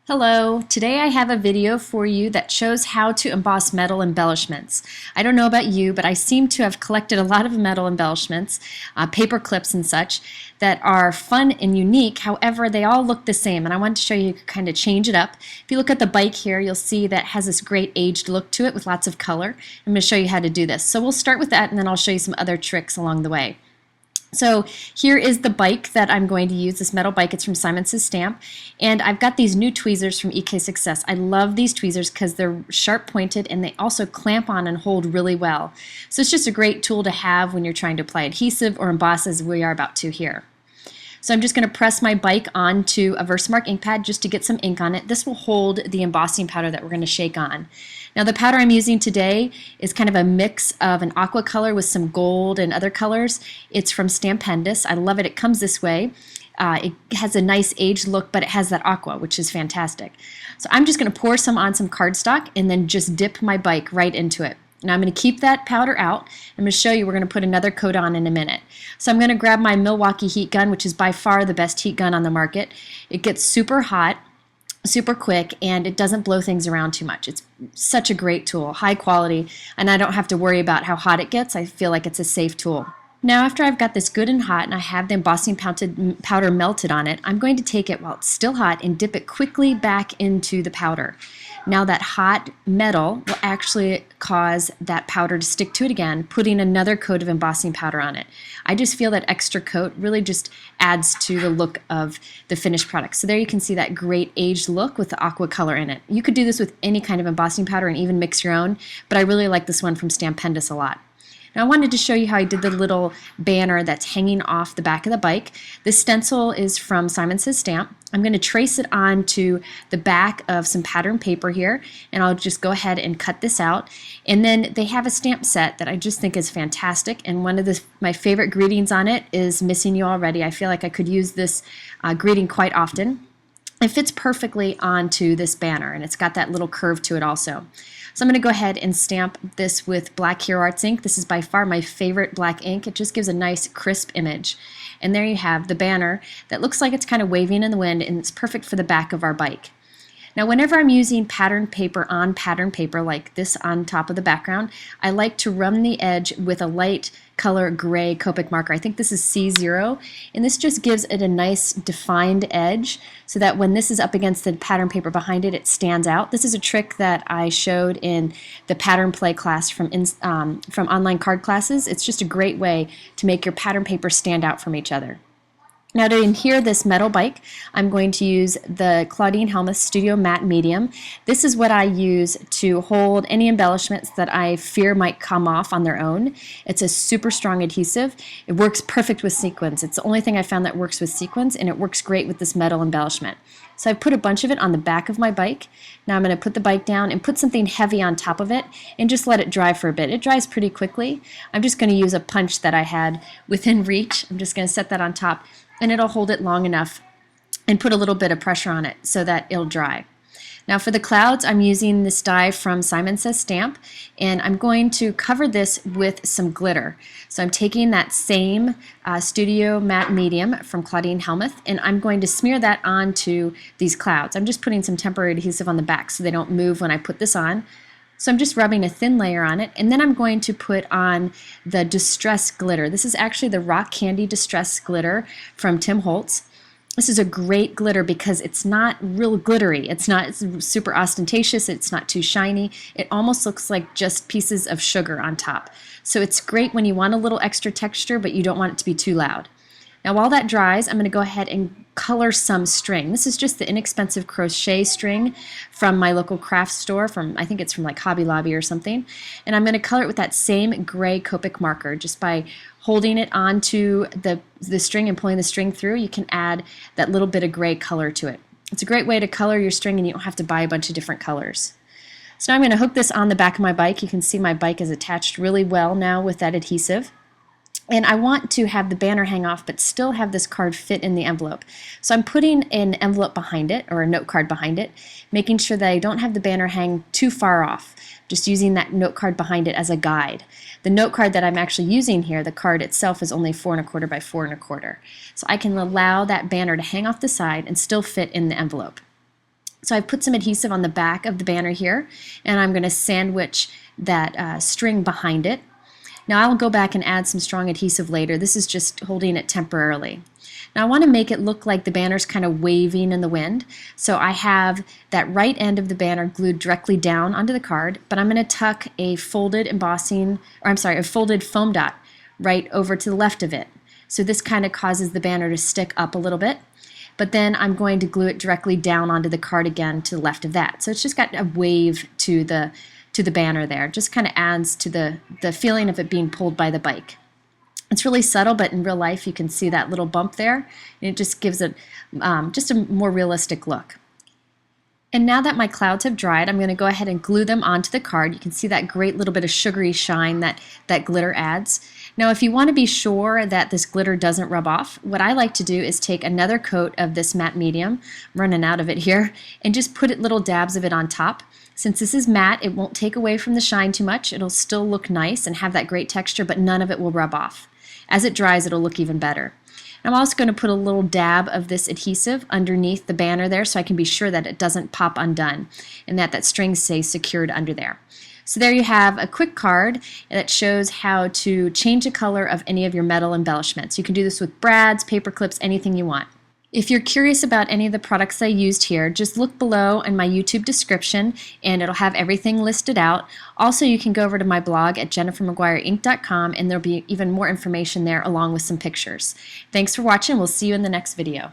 Hello, today I have a video for you that shows how to emboss metal embellishments. I don't know about you, but I seem to have collected a lot of metal embellishments, paper clips and such, that are fun and unique. However, they all look the same, and I wanted to show you kind of change it up. If you look at the bike here, you'll see that it has this great aged look to it with lots of color. I'm going to show you how to do this. So we'll start with that, and then I'll show you some other tricks along the way. So here is the bike that I'm going to use, this metal bike. It's from Simon Says Stamp, and I've got these new tweezers from EK Success. I love these tweezers because they're sharp pointed and they also clamp on and hold really well. So it's just a great tool to have when you're trying to apply adhesive or emboss, as we are about to here. So I'm just going to press my bike onto a Versamark ink pad just to get some ink on it. This will hold the embossing powder that we're going to shake on. Now the powder I'm using today is kind of a mix of an aqua color with some gold and other colors. It's from Stampendous. I love it. It comes this way. It has a nice aged look, but it has that aqua, which is fantastic. So I'm just going to pour some on some cardstock and then just dip my bike right into it. Now I'm going to keep that powder out. I'm going to show you we're going to put another coat on in a minute. So I'm going to grab my Milwaukee heat gun, which is by far the best heat gun on the market. It gets super hot, super quick, and it doesn't blow things around too much. It's such a great tool, high quality, and I don't have to worry about how hot it gets. I feel like it's a safe tool. Now after I've got this good and hot and I have the embossing powder melted on it, I'm going to take it while it's still hot and dip it quickly back into the powder. Now that hot metal will actually cause that powder to stick to it again, putting another coat of embossing powder on it. I just feel that extra coat really just adds to the look of the finished product. So there you can see that great aged look with the aqua color in it. You could do this with any kind of embossing powder and even mix your own, but I really like this one from Stampendous a lot. Now I wanted to show you how I did the little banner that's hanging off the back of the bike. This stencil is from Simon Says Stamp. I'm going to trace it onto the back of some pattern paper here, and I'll just go ahead and cut this out. And then they have a stamp set that I just think is fantastic, and one of my favorite greetings on it is "Missing You Already." I feel like I could use this greeting quite often. It fits perfectly onto this banner, and it's got that little curve to it also. So I'm going to go ahead and stamp this with Black Hero Arts ink. This is by far my favorite black ink. It just gives a nice crisp image. And there you have the banner that looks like it's kind of waving in the wind, and it's perfect for the back of our bike. Now whenever I'm using pattern paper on pattern paper like this on top of the background, I like to run the edge with a light color gray Copic marker. I think this is C0, and this just gives it a nice defined edge so that when this is up against the pattern paper behind it, it stands out. This is a trick that I showed in the pattern play class from online card classes. It's just a great way to make your pattern paper stand out from each other. Now to adhere this metal bike, I'm going to use the Claudine Hellmuth Studio Matte Medium. This is what I use to hold any embellishments that I fear might come off on their own. It's a super strong adhesive. It works perfect with sequins. It's the only thing I found that works with sequins, and it works great with this metal embellishment. So I put a bunch of it on the back of my bike. Now I'm going to put the bike down and put something heavy on top of it and just let it dry for a bit. It dries pretty quickly. I'm just going to use a punch that I had within reach. I'm just going to set that on top, and it'll hold it long enough and put a little bit of pressure on it so that it'll dry. Now for the clouds, I'm using this die from Simon Says Stamp, and I'm going to cover this with some glitter. So I'm taking that same Studio Matte Medium from Claudine Hellmuth, and I'm going to smear that onto these clouds. I'm just putting some temporary adhesive on the back so they don't move when I put this on. So I'm just rubbing a thin layer on it, and then I'm going to put on the Distress glitter. This is actually the Rock Candy Distress glitter from Tim Holtz. This is a great glitter because it's not real glittery. It's not super ostentatious. It's not too shiny. It almost looks like just pieces of sugar on top. So it's great when you want a little extra texture, but you don't want it to be too loud. Now while that dries, I'm going to go ahead and color some string. This is just the inexpensive crochet string from my local craft store. I think it's from like Hobby Lobby or something. And I'm going to color it with that same gray Copic marker. Just by holding it onto the string and pulling the string through, you can add that little bit of gray color to it. It's a great way to color your string, and you don't have to buy a bunch of different colors. So now I'm going to hook this on the back of my bike. You can see my bike is attached really well now with that adhesive. And I want to have the banner hang off but still have this card fit in the envelope. So I'm putting an envelope behind it, or a note card behind it, making sure that I don't have the banner hang too far off, just using that note card behind it as a guide. The note card that I'm actually using here, the card itself, is only 4 1/4 by 4 1/4. So I can allow that banner to hang off the side and still fit in the envelope. So I've put some adhesive on the back of the banner here, and I'm going to sandwich that string behind it. Now I'll go back and add some strong adhesive later. This is just holding it temporarily. Now I want to make it look like the banner's kind of waving in the wind. So I have that right end of the banner glued directly down onto the card, but I'm going to tuck a folded a folded foam dot right over to the left of it. So this kind of causes the banner to stick up a little bit. But then I'm going to glue it directly down onto the card again to the left of that. So it's just got a wave to the banner there. Just kind of adds to the feeling of it being pulled by the bike. It's really subtle, but in real life you can see that little bump there, and it just gives it just a more realistic look. And now that my clouds have dried, I'm going to go ahead and glue them onto the card. You can see that great little bit of sugary shine that glitter adds. Now if you want to be sure that this glitter doesn't rub off, what I like to do is take another coat of this matte medium, I'm running out of it here, and just put little dabs of it on top. Since this is matte, it won't take away from the shine too much. It'll still look nice and have that great texture, but none of it will rub off. As it dries, it'll look even better. I'm also going to put a little dab of this adhesive underneath the banner there so I can be sure that it doesn't pop undone and that string stays secured under there. So there you have a quick card that shows how to change the color of any of your metal embellishments. You can do this with brads, paper clips, anything you want. If you're curious about any of the products I used here, just look below in my YouTube description and it'll have everything listed out. Also, you can go over to my blog at jennifermcguireinc.com and there'll be even more information there along with some pictures. Thanks for watching. We'll see you in the next video.